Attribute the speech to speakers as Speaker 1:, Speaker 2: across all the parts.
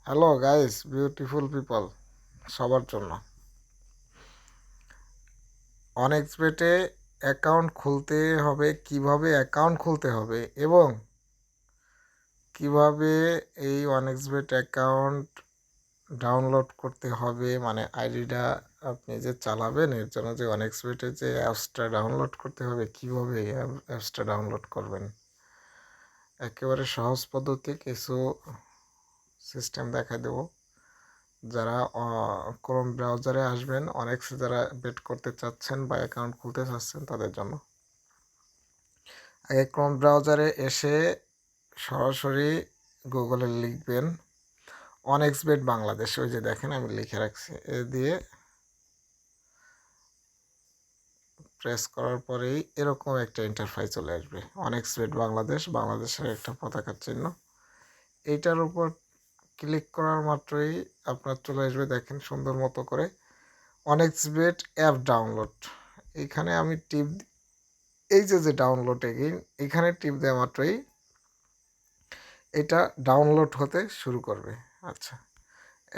Speaker 1: Hello guys, beautiful people সবার জন্য অনেক্সপেটে account খুলতে হবে। কিভাবে অ্যাকাউন্ট খুলতে হবে এবং কিভাবে এই অনেক্সপেট অ্যাকাউন্ট ডাউনলোড করতে হবে, মানে আইডিটা আপনি যে চালাবেন এর জন্য যে অনেক্সপেটে যে অ্যাপসটা ডাউনলোড করতে হবে, কিভাবে এই অ্যাপসটা ডাউনলোড করবেন একেবারে সহজ পদ্ধতি কিছু সিস্টেম দেখা দেবো। যারা ক্রোম ব্রাউজারে আসবেন, অনেক যারা বেট করতে চাচ্ছেন বা অ্যাকাউন্ট খুলতে চাচ্ছেন তাদের জন্য আগে ক্রোম ব্রাউজারে এসে সরাসরি গুগলে লিখবেন অনেক্সবেট বাংলাদেশ। ওই যে দেখেন আমি লিখে রাখছি, এ দিয়ে প্রেস করার পরেই এরকম একটা ইন্টারফেস চলে আসবে। অনেক্সবেট বাংলাদেশ, বাংলাদেশের একটা পতাকার চিহ্ন, এইটার উপর ক্লিক করার মাত্রই আপনার চলে আসবে, দেখেন সুন্দর মতো করে অনেক্সবেট অ্যাপ ডাউনলোড। এইখানে আমি টিপ, এই যে ডাউনলোড এগেইন, এখানে টিপ দেওয়া মাত্রই এটা ডাউনলোড হতে শুরু করবে। আচ্ছা,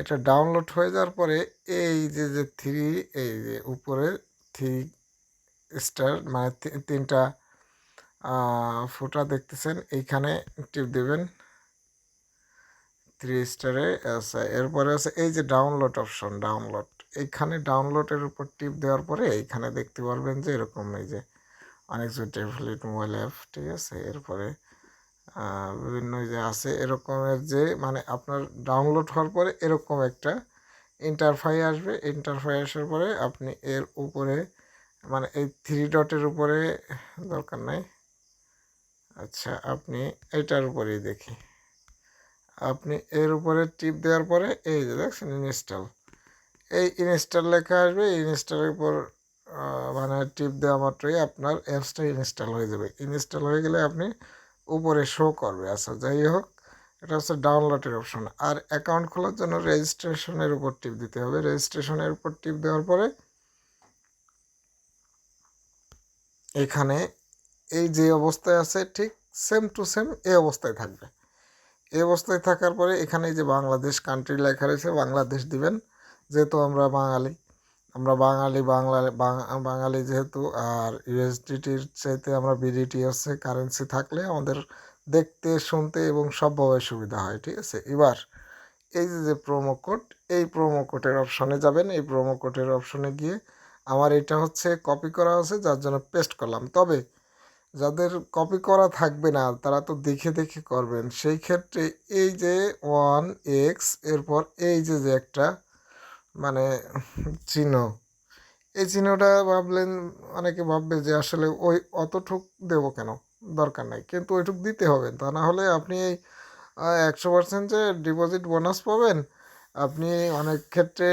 Speaker 1: এটা ডাউনলোড হয়ে যাওয়ার পরে এই যে থ্রি, এই যে উপরে থ্রি স্টার মানে তিনটা ফোঁটা দেখতেছেন, এইখানে টিপ দেবেন থ্রি স্টারে। আচ্ছা, এরপরে আছে এই যে ডাউনলোড অপশন, ডাউনলোড, এইখানে ডাউনলোডের উপর টিপ দেওয়ার পরে এইখানে দেখতে পারবেন যে এরকম এই যে অনেক্সবেট অ্যাফিলিয়েট মোবাইল অ্যাপ, ঠিক আছে। এরপরে বিভিন্ন যে আছে এরকমের যে মানে আপনার ডাউনলোড হওয়ার পরে এরকম একটা ইন্টারফেস আসবে। ইন্টারফেস আসার পরে আপনি এর উপরে মানে এই থ্রি ডটের উপরে দরকার নাই। আচ্ছা, আপনি এটার উপরেই দেখি, আপনি এর উপরে টিপ দেওয়ার পরে এই যে দেখছেন ইনস্টল, এই ইনস্টল লেখা আসবে। ইনস্টলের উপর মানে টিপ দেওয়া মাত্রই আপনার অ্যাপসটা ইনস্টল হয়ে যাবে। ইনস্টল হয়ে গেলে আপনি উপরে শো করবে। আচ্ছা, যাই হোক, এটা হচ্ছে ডাউনলোডের অপশন। আর অ্যাকাউন্ট খোলার জন্য রেজিস্ট্রেশনের উপর টিপ দিতে হবে। রেজিস্ট্রেশনের উপর টিপ দেওয়ার পরে এখানে এই যে অবস্থায় আছে ঠিক সেম টু সেম এই অবস্থায় থাকবে। এই অবস্থায় থাকার পরে এখানে যে বাংলাদেশ কান্ট্রি লেখা রয়েছে, বাংলাদেশ দিবেন, যেহেতু আমরা বাঙালি, আমরা বাঙালি বাঙালি যেহেতু। আর ইউএসডিটির চাইতে আমরা বিডিটি হচ্ছে কারেন্সি থাকলে আমাদের দেখতে শুনতে এবং সবভাবে সুবিধা হয়, ঠিক আছে। এবার এই যে প্রোমো কোড, এই প্রোমো কোডের অপশনে যাবেন। এই প্রোমো কোডের অপশনে গিয়ে আমার এটা হচ্ছে কপি করা আছে, যার জন্য পেস্ট করলাম। তবে যাদের কপি করা থাকবে না তারা তো দেখে দেখে করবেন। সেই ক্ষেত্রে এই যে 1x এরপর এই যে একটা মানে চিহ্ন, এই চিহ্নটা ভাবলেন, অনেকে ভাববে যে আসলে ওই অতটুক দেবো কেন, দরকার নাই, কিন্তু ওইটুক দিতে হবে। তা না হলে আপনি এই 100% যে ডিপোজিট বোনাস পাবেন, আপনি অনেক ক্ষেত্রে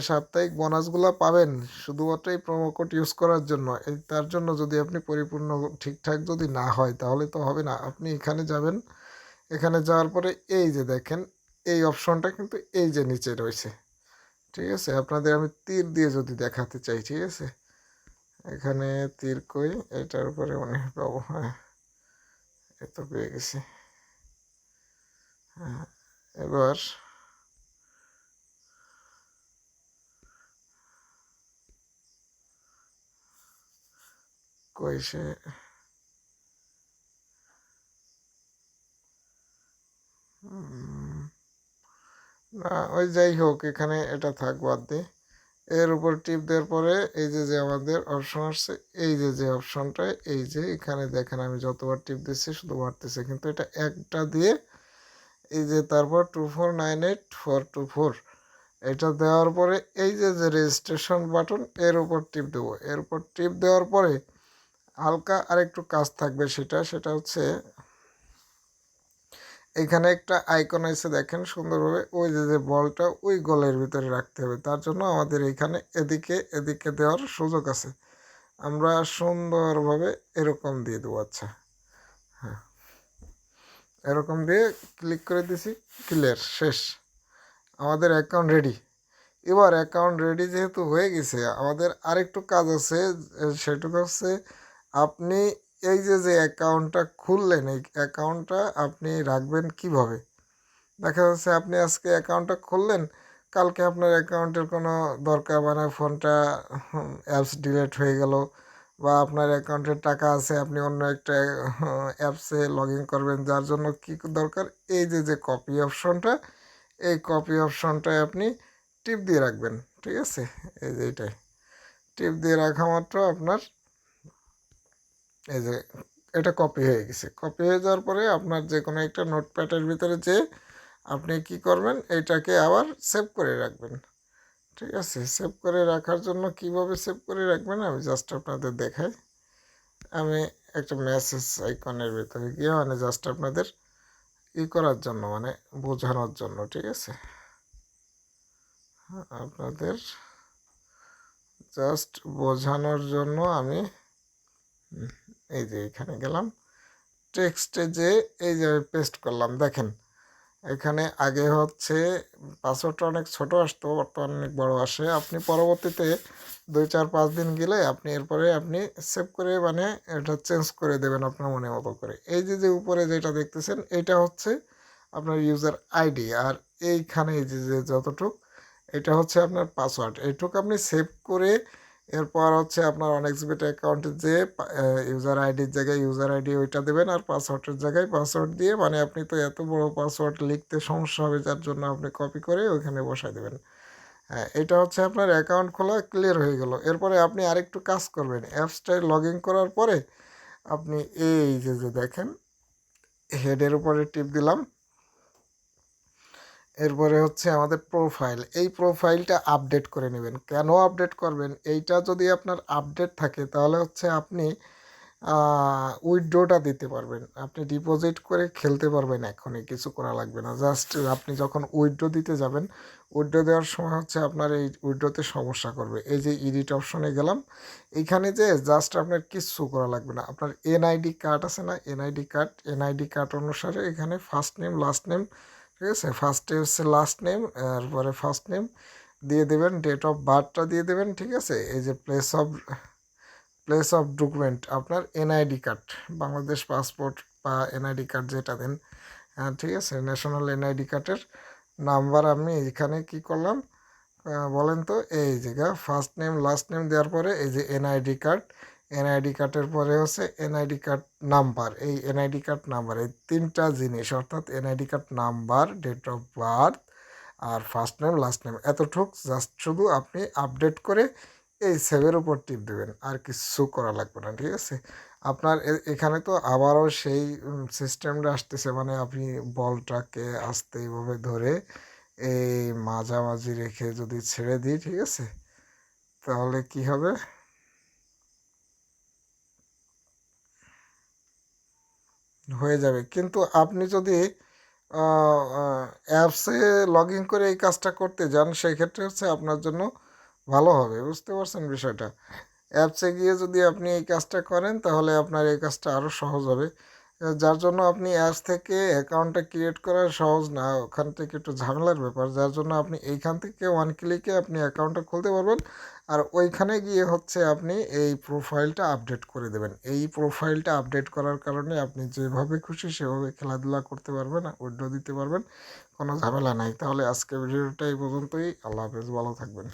Speaker 1: সাপ্তাহিক বোনাসগুলো পাবেন শুধুমাত্র এই প্রোমো কোড ইউজ করার জন্য। এই তার জন্য যদি আপনি পরিপূর্ণ ঠিকঠাক যদি না হয় তাহলে তো হবে না। আপনি এখানে যাবেন, এখানে যাওয়ার পরে এই যে দেখেন এই অপশনটা কিন্তু এই যে নিচে রয়েছে, ঠিক আছে। আপনাদের আমি তীর দিয়ে যদি দেখাতে চাই, ঠিক আছে, এখানে তীর কই, এটার উপরে মনে হয় পাবো। হ্যাঁ, এ তো পেয়ে গেছি। হ্যাঁ, এবার কই সে, না ওই যাই হোক, এখানে এটা থাক, বাদ দিই। এর উপর টিপ দেওয়ার পরে এই যে আমাদের অপশন আসছে, এই যে অপশনটা, এই যে এখানে দেখেন আমি যতবার টিপ দিচ্ছি শুধু বাড়তেছে, কিন্তু এটা একটা দিয়ে এই যে তারপর 2498424 এটা দেওয়ার পরে এই যে রেজিস্ট্রেশন বাটন, এর উপর টিপ দেবো। এর উপর টিপ দেওয়ার পরে হালকা আরেকটু কাজ থাকবে, সেটা হচ্ছে এখানে একটা আইকন আছে দেখেন সুন্দরভাবে, ওই যে বলটা ওই গোলের ভিতরে রাখতে হবে। তার জন্য আমাদের এখানে এদিকে এদিকে দেওয়ার সুযোগ আছে, আমরা সুন্দরভাবে এরকম দিয়ে দেবো। আচ্ছা, হ্যাঁ, এরকম দিয়ে ক্লিক করে দিছি, ক্লিয়ার, শেষ, আমাদের অ্যাকাউন্ট রেডি। এবার অ্যাকাউন্ট রেডি যেহেতু হয়ে গেছে, আমাদের আরেকটু কাজ আছে। সেটুকু হচ্ছে আপনি এই যে অ্যাকাউন্টটা খুললেন, এই অ্যাকাউন্টটা আপনি রাখবেন কিভাবে। দেখা যাচ্ছে আপনি আজকে অ্যাকাউন্টটা খুললেন, কালকে আপনার অ্যাকাউন্টের কোনো দরকার মানে ফোনটা অ্যাপস ডিলিট হয়ে গেল, বা আপনার অ্যাকাউন্টের টাকা আছে আপনি অন্য একটা অ্যাপসে লগ ইন করবেন, যার জন্য কী দরকার, এই যে যে কপি অপশনটা, এই কপি অপশনটায় আপনি টিপ দিয়ে রাখবেন। ঠিক আছে, এই যে এইটাই টিপ দিয়ে রাখা মাত্র আপনার এই যে এটা কপি হয়ে গেছে। কপি হয়ে যাওয়ার পরে আপনার যে কোনো একটা নোটপ্যাডের ভিতরে যে আপনি কি করবেন, এইটাকে আবার সেভ করে রাখবেন। ঠিক আছে, সেভ করে রাখার জন্য কিভাবে সেভ করে রাখবেন আমি জাস্ট আপনাদের দেখাই। আমি একটা মেসেজ আইকনের ভিতরে গিয়ে মানে জাস্ট আপনাদের করার জন্য মানে বোঝানোর জন্য, ঠিক আছে, আপনাদের জাস্ট বোঝানোর জন্য আমি এই যে এখানে গেলাম, টেক্সটে যে এই যে পেস্ট করলাম, দেখেন এখানে আগে হচ্ছে পাসওয়ার্ডটা অনেক ছোট আসতো, বর্তমানে অনেক বড় আসে। আপনি পরবর্তীতে 2-4-5 দিন গেলে আপনি এরপরে আপনি সেভ করে মানে এটা চেঞ্জ করে দেবেন আপনার মনে মতো করে। এই যে যে উপরে যেটা দেখতেছেন এটা হচ্ছে আপনার ইউজার আইডি, আর এইখানে এই যে যে যতটুক এটা হচ্ছে আপনার পাসওয়ার্ড। এইটুকু আপনি সেভ করে এরপর হচ্ছে আপনার অনেক্সবিট অ্যাকাউন্টে যে ইউজার আইডির জায়গায় ইউজার আইডি ওইটা দেবেন, আর পাসওয়ার্ডের জায়গায় পাসওয়ার্ড দিয়ে মানে আপনি তো এত বড় পাসওয়ার্ড লিখতে সমস্যা হবে, যার জন্য আপনি কপি করে ওইখানে বসায় দেবেন। হ্যাঁ, এটা হচ্ছে আপনার অ্যাকাউন্ট খোলা ক্লিয়ার হয়ে গেল। এরপরে আপনি আরেকটু কাজ করবেন, অ্যাপসটায় লগ ইন করার পরে আপনি এই যে যে দেখেন হেডের উপরে টিপ দিলাম, এরপরে হচ্ছে আমাদের প্রোফাইল, এই প্রোফাইলটা আপডেট করে নেবেন। কেন আপডেট করবেন, এইটা যদি আপনার আপডেট থাকে তাহলে হচ্ছে আপনি উইথড্রটা দিতে পারবেন, আপনি ডিপোজিট করে খেলতে পারবেন, এখনই কিছু করা লাগবে না। জাস্ট আপনি যখন উইথড্র দিতে যাবেন, উইথড্র দেওয়ার সময় হচ্ছে আপনার এই উইথড্রতে সমস্যা করবে। এই যে এডিট অপশনে গেলাম, এইখানে যে জাস্ট আপনার কিচ্ছু করা লাগবে না, আপনার এনআইডি কার্ড আছে না, এনআইডি কার্ড অনুসারে এখানে ফার্স্ট নেম লাস্ট নেম, ঠিক আছে, ফার্স্টে হচ্ছে লাস্ট নেম, এরপরে ফার্স্ট নেম দিয়ে দেবেন, ডেট অফ বার্থটা দিয়ে দেবেন। ঠিক আছে, এই যে প্লেস অফ ডকুমেন্ট আপনার এনআইডি কার্ড, বাংলাদেশ পাসপোর্ট বা এনআইডি কার্ড যেটা দেন, ঠিক আছে, ন্যাশনাল এনআইডি কার্ডের নাম্বার আমি এখানে কি করলাম বলেন তো, এই জায়গা ফার্স্ট নেম লাস্ট নেম দেওয়ার পরে এই যে এনআইডি কার্ডের পরে হচ্ছে এনআইডি কার্ড নাম্বার, এই এনআইডি কার্ড নাম্বার, এই তিনটা জিনিস অর্থাৎ NID card number, date of birth আর ফার্স্ট নেম লাস্ট নেম, এতটুক জাস্ট শুধু আপনি আপডেট করে এই সেভের উপর টিপ দেবেন, আর কিছু করা লাগবে না। ঠিক আছে, আপনার এখানে তো আবারও সেই সিস্টেমটা আসতেছে, মানে আপনি বলটাকে আস্তে এইভাবে ধরে এই মাঝামাঝি রেখে যদি ছেড়ে দিই, ঠিক আছে, তাহলে কি হবে, হয়ে যাবে। কিন্তু আপনি যদি অ্যাপসে লগ ইন করে এই কাজটা করতে যান, সেই ক্ষেত্রে হচ্ছে আপনার জন্য ভালো হবে, বুঝতে পারছেন বিষয়টা। অ্যাপসে গিয়ে যদি আপনি এই কাজটা করেন তাহলে আপনার এই কাজটা আরও সহজ হবে। যার জন্য আপনি অ্যাপস থেকে অ্যাকাউন্টটা ক্রিয়েট করা সহজ না, ওখান থেকে একটু ঝামেলার ব্যাপার, যার জন্য আপনি এইখান থেকে ওয়ান ক্লিকে আপনি অ্যাকাউন্টটা খুলতে পারবেন। আর ওইখানে গিয়ে হচ্ছে আপনি এই প্রোফাইলটা আপডেট করে দেবেন। এই প্রোফাইলটা আপডেট করার কারণে আপনি যেভাবে খুশি সেভাবে খেলাধুলা করতে পারবেন, উইথড্র দিতে পারবেন, কোনো ঝামেলা নাই। তাহলে আজকে ভিডিওটা এই পর্যন্তই। আল্লাহ হাফেজ, ভালো থাকবেন।